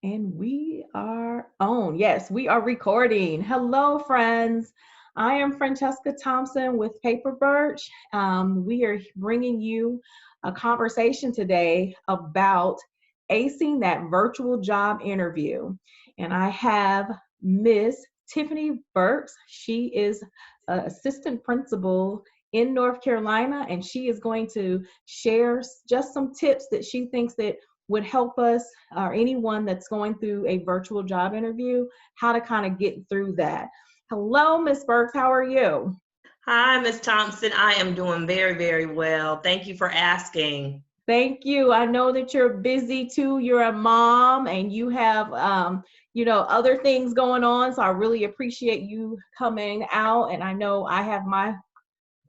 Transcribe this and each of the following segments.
And we are on. Yes, we are recording. Hello, friends. I am Francesca Thompson with Paper Birch. We are bringing you a conversation today about acing that virtual job interview. And I have Miss Tiffany Burks. She is an assistant principal in North Carolina, and she is going to share just some tips that she thinks that would help us or anyone that's going through a virtual job interview, how to kind of get through that. Hello, Miss Burks. How are you? Hi, Miss Thompson. I am doing very, very well. Thank you for asking. Thank you. I know that you're busy too. You're a mom and you have, other things going on. So I really appreciate you coming out. And I know I have my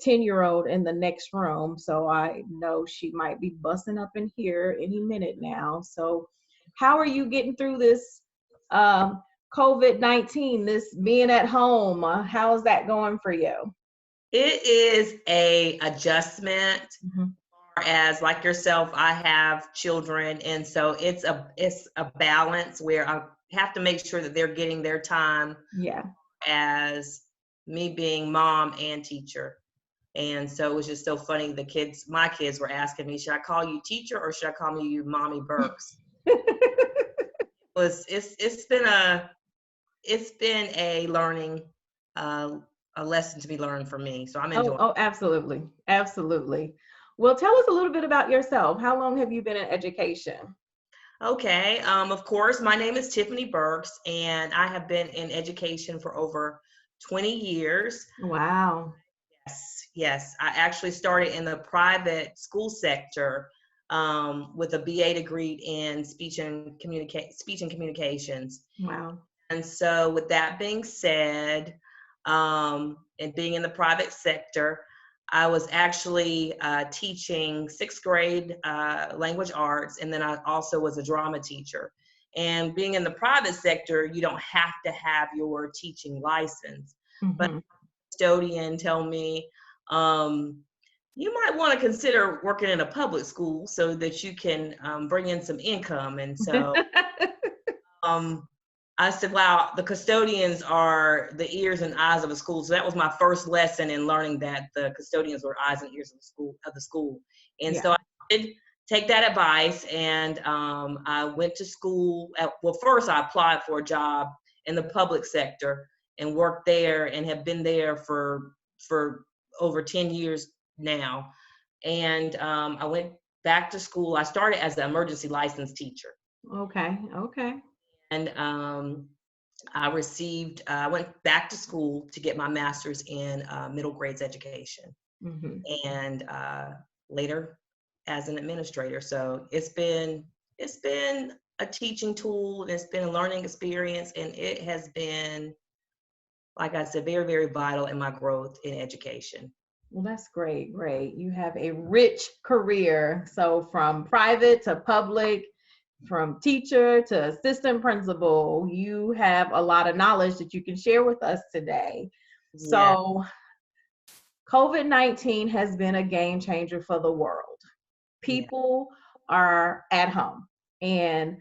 10-year-old in the next room. So I know she might be busting up in here any minute now. So how are you getting through this um, COVID-19, this being at home? How's that going for you? It is a adjustment. Mhm. As like yourself, I have children, and so it's a balance where I have to make sure that they're getting their time Yeah. as me being mom and teacher. And so it was just so funny. My kids were asking me, should I call you teacher or should I call you Mommy Burks? It's been a learning uh, a lesson to be learned for me. So I'm Oh, enjoying. oh, absolutely. Absolutely. Well, tell us a little bit about yourself. How long have you been in education? Okay. Of course, my name is Tiffany Burks, and I have been in education for over 20 years. Wow. Yes, yes. I actually started in the private school sector with a BA degree in speech and communications. Wow. And so, with that being said, and being in the private sector, I was actually teaching sixth grade language arts, and then I also was a drama teacher. And being in the private sector, you don't have to have your teaching license. But Hmm. custodian tell me, um, you might want to consider working in a public school so that you can bring in some income. And so um, I said, wow, the custodians are the ears and eyes of a school. So that was my first lesson in learning that the custodians were eyes and ears of the school. And Yeah. so I did take that advice, and I went to school. Well, first I applied for a job in the public sector and worked there and have been there for over 10 years now. And I went back to school. I started as an emergency license teacher. Okay. Okay. And I went back to school to get my master's in middle grades education, Hmm. and later as an administrator. So it's been a teaching tool, and it's been a learning experience, and it has been, like I said, very, very vital in my growth in education. Well, that's great. Great. You have a rich career. So from private to public, from teacher to assistant principal, you have a lot of knowledge that you can share with us today. Yeah. So COVID-19 has been a game changer for the world. Yeah. People are at home, and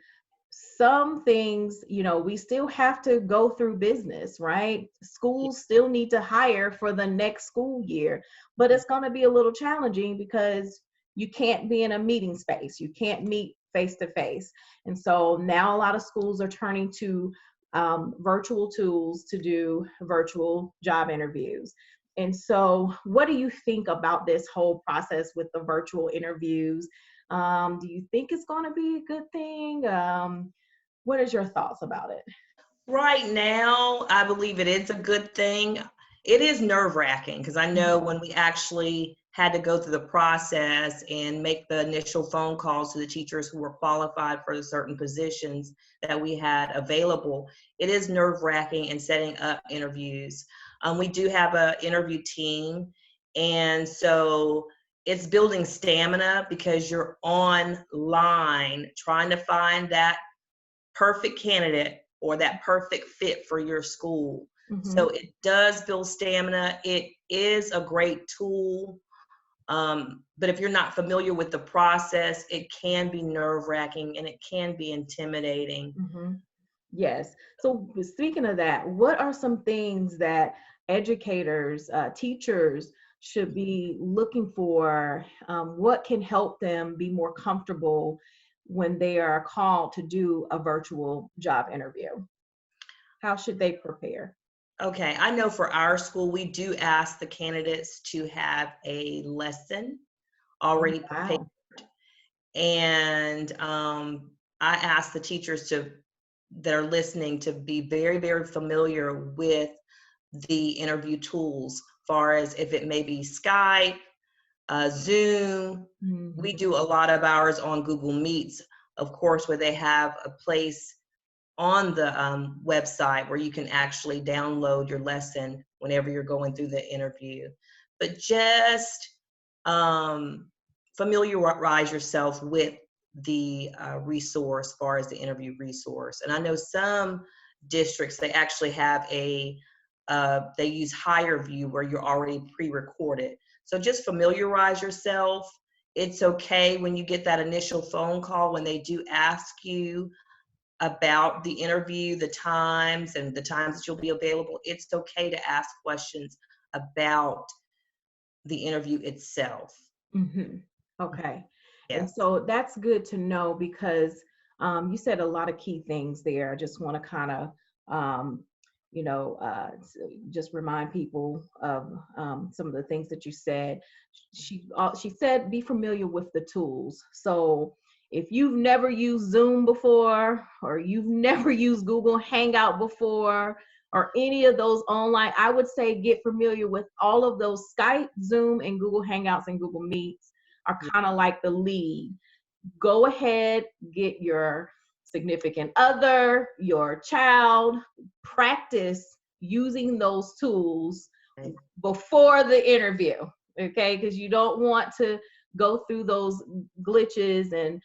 some things, we still have to go through business, right? Schools still need to hire for the next school year, but it's going to be a little challenging because you can't be in a meeting space. You can't meet face to face. And so now a lot of schools are turning to virtual tools to do virtual job interviews. And so, what do you think about this whole process with the virtual interviews? Do you think it's going to be a good thing? What is your thoughts about it? Right now, I believe it is a good thing. It is nerve-wracking because I know Mhm. when we actually had to go through the process and make the initial phone calls to the teachers who were qualified for the certain positions that we had available, it is nerve-wracking in setting up interviews. We do have an interview team, and so it's building stamina because you're online trying to find that perfect candidate or that perfect fit for your school. So Mhm. it does build stamina. It is a great tool. But if you're not familiar with the process, it can be nerve-wracking and it can be intimidating. Mhm. Yes. So speaking of that, what are some things that educators, teachers should be looking for? What can help them be more comfortable when they are called to do a virtual job interview? How should they prepare? Okay, I know for our school, we do ask the candidates to have a lesson Oh, already prepared. wow. And I ask the teachers that are listening to be very, very familiar with the interview tools, far as if it may be Skype, Zoom. Mhm. We do a lot of ours on Google Meets, of course, where they have a place on the website where you can actually download your lesson whenever you're going through the interview. But just um, familiarize yourself with the resource as far as the interview resource. And I know some districts, they actually have they use Higher View where you're already pre-recorded. So just familiarize yourself. It's okay when you get that initial phone call, when they do ask you about the interview, the times and the times that you'll be available. It's okay to ask questions about the interview itself. Hmm. Okay. And Yes. so that's good to know because you said a lot of key things there. I just want to kind of, um, just remind people of some of the things that you said. She said be familiar with the tools. So if you've never used Zoom before, or you've never used Google Hangout before, or any of those online, I would say get familiar with all of those. Skype, Zoom, and Google Hangouts and Google Meets are kind of like the lead. Go ahead, get your significant other, your child, practice using those tools Okay. before the interview, okay? Because you don't want to go through those glitches. And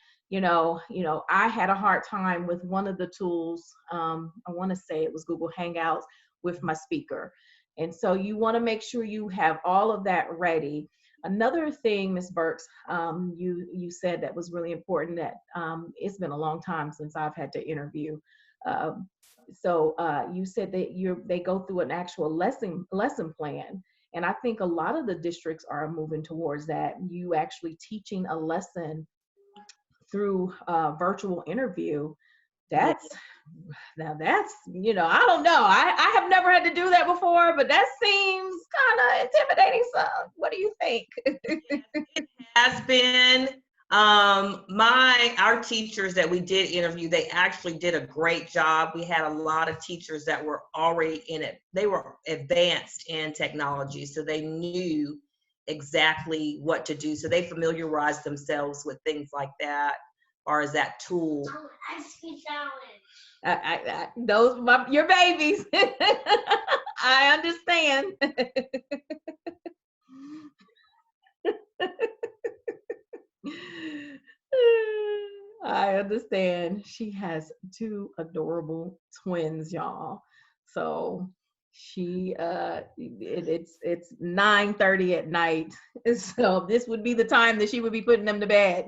I had a hard time with one of the tools. I want to say it was Google Hangouts with my speaker. And so you want to make sure you have all of that ready. Another thing, Ms. Burks, you said that was really important, that it's been a long time since I've had to interview. Um, you said that they go through an actual lesson plan, and I think a lot of the districts are moving towards that. You actually teaching a lesson through virtual interview. Yeah. That's Now that's, I don't know. I have never had to do that before, but that seems kind of intimidating. So what do you think? Has been our teachers that we did interview, they actually did a great job. We had a lot of teachers that were already in it. They were advanced in technology, so they knew exactly what to do. So they familiarized themselves with things like that, or as that tool. Your babies. I understand. I understand. She has two adorable twins, y'all. So it's 9:30 at night. So this would be the time that she would be putting them to bed.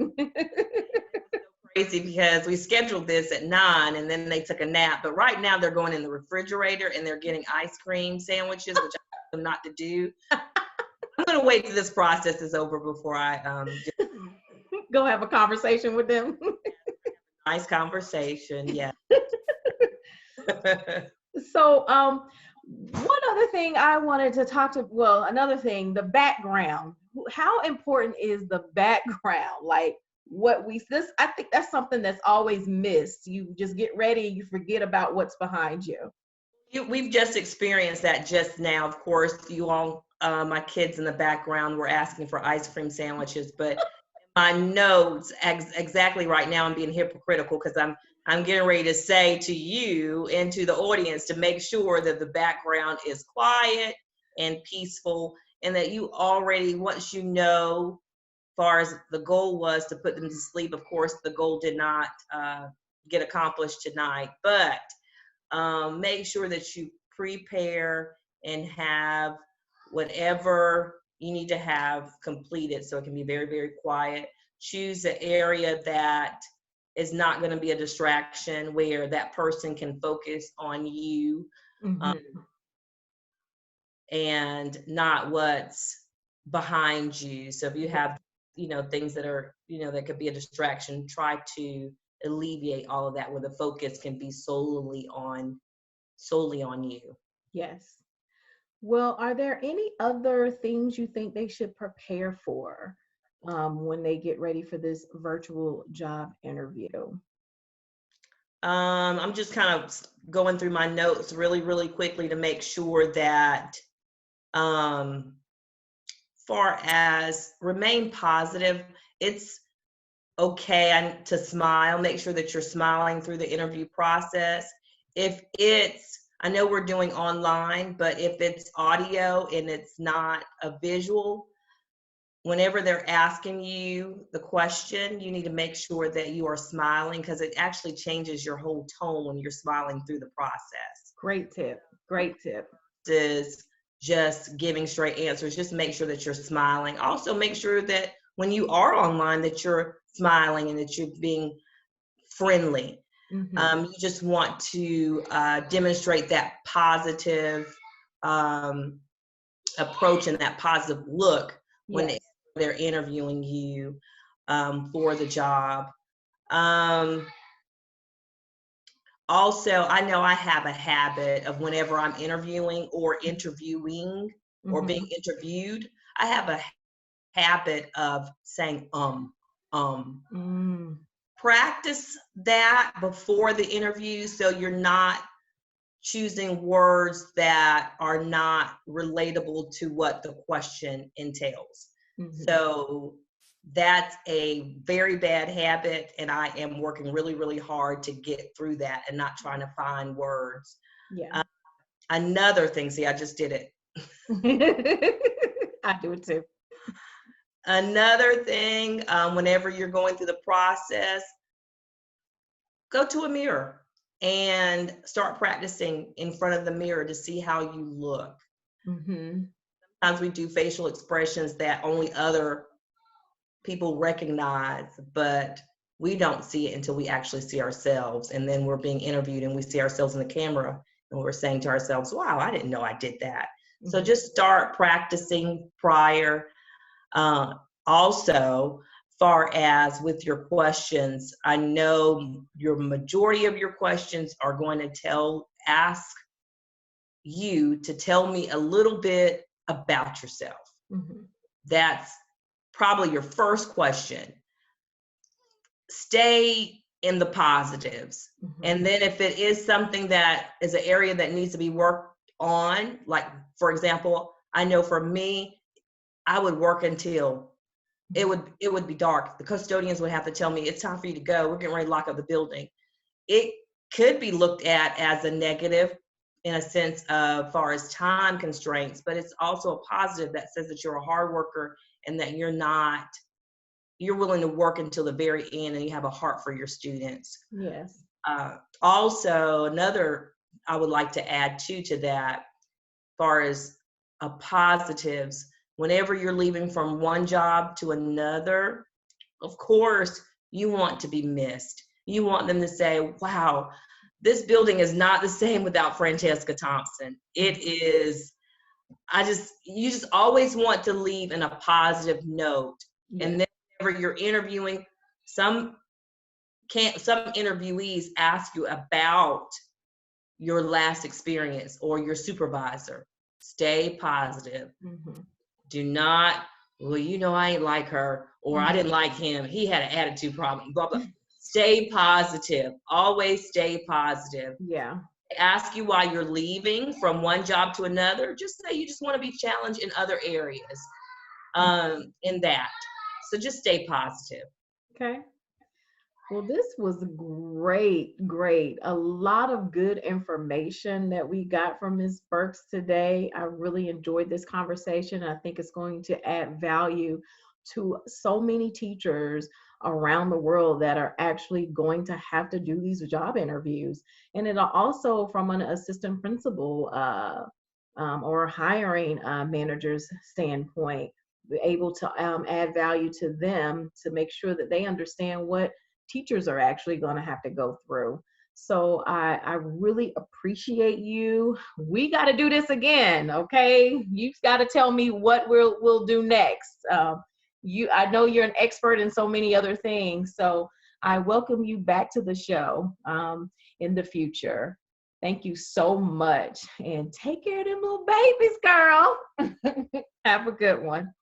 Crazy because we scheduled this at 9 and then they took a nap. But right now they're going in the refrigerator and they're getting ice cream sandwiches, which I told them not to do. I'm going to wait till this process is over before I Go have a conversation with them. nice conversation. Yeah. So, one other thing I wanted to another thing, the background. How important is the background? Like I think that's something that's always missed. You just get ready, you forget about what's behind you. We've just experienced that just now. Of course, you all, my kids in the background were asking for ice cream sandwiches, but my notes exactly right now I'm being hypocritical because I'm getting ready to say to you and to the audience to make sure that the background is quiet and peaceful, and that you already, once you know, far as the goal was to put them to sleep. Of course, the goal did not get accomplished tonight, but make sure that you prepare and have whatever you need to have completed, so it can be very, very quiet. Choose an area that is not going to be a distraction, where that person can focus on you, um, Mm-hmm. and not what's behind you. So if you have, things that are, that could be a distraction, try to alleviate all of that, where the focus can be solely on you. Yes. Well, are there any other things you think they should prepare for when they get ready for this virtual job interview? I'm just kind of going through my notes really, really quickly to make sure that, um, far as remain positive, it's okay to smile. Make sure that you're smiling through the interview process. I know we're doing online, but if it's audio and it's not a visual, whenever they're asking you the question, you need to make sure that you are smiling, because it actually changes your whole tone when you're smiling through the process. Great tip. Great tip. Is just giving straight answers. Just make sure that you're smiling. Also, make sure that when you are online, that you're smiling and that you're being friendly. Mm-hmm. You just want to demonstrate that positive approach and that positive look when Yes. they're interviewing you for the job. Um, Also, I know I have a habit of, whenever I'm interviewing or interviewing or being Mm-hmm. interviewed, I have a habit of saying, um. Mm. Practice that before the interview, so you're not choosing words that are not relatable to what the question entails. Mm-hmm. So that's a very bad habit, and I am working really, really hard to get through that and not trying to find words. Yeah. Uh, Another thing, see, I just did it. I do it too. Another thing, whenever you're going through the process, go to a mirror and start practicing in front of the mirror to see how you look. Mm-hmm. Sometimes we do facial expressions that only other people recognize, but we don't see it until we actually see ourselves. And then we're being interviewed and we see ourselves in the camera and we're saying to ourselves, wow, I didn't know I did that. So Mm-hmm. just start practicing prior. Uh, Also, far as with your questions, I know your majority of your questions are going to ask you to tell me a little bit about yourself. Mm-hmm. That's probably your first question. Stay in the positives. Mm-hmm. And then if it is something that is an area that needs to be worked on, like, for example, I know for me, I would work until it would be dark. The custodians would have to tell me, it's time for you to go. We're getting ready to lock up the building. It could be looked at as a negative in a sense of far as time constraints, but it's also a positive that says that you're a hard worker and that you're willing to work until the very end and you have a heart for your students. Yes. Also, another I would like to add to that, far as positives, whenever you're leaving from one job to another, of course, you want to be missed. You want them to say, wow, this building is not the same without Francesca Thompson. It is, you just always want to leave in a positive note. Yeah. And then whenever you're interviewing, some some interviewees ask you about your last experience or your supervisor. Stay positive. Mm-hmm. Do not, well, I ain't like her, or I Mm-hmm. didn't like him. He had an attitude problem, blah, blah. Stay positive. Always stay positive. Yeah. Ask you why you're leaving from one job to another. Just say you just want to be challenged in other areas in that. So just stay positive. Okay. Well, this was great, great. A lot of good information that we got from Ms. Burks today. I really enjoyed this conversation. I think it's going to add value to so many teachers around the world that are actually going to have to do these job interviews. And it'll also, from an assistant principal or hiring managers standpoint, be able to add value to them to make sure that they understand what teachers are actually going to have to go through. So I really appreciate you. We got to do this again, okay? You've got to tell me what we'll do next. I know you're an expert in so many other things, so I welcome you back to the show in the future. Thank you so much, and take care of them little babies, girl. Have a good one.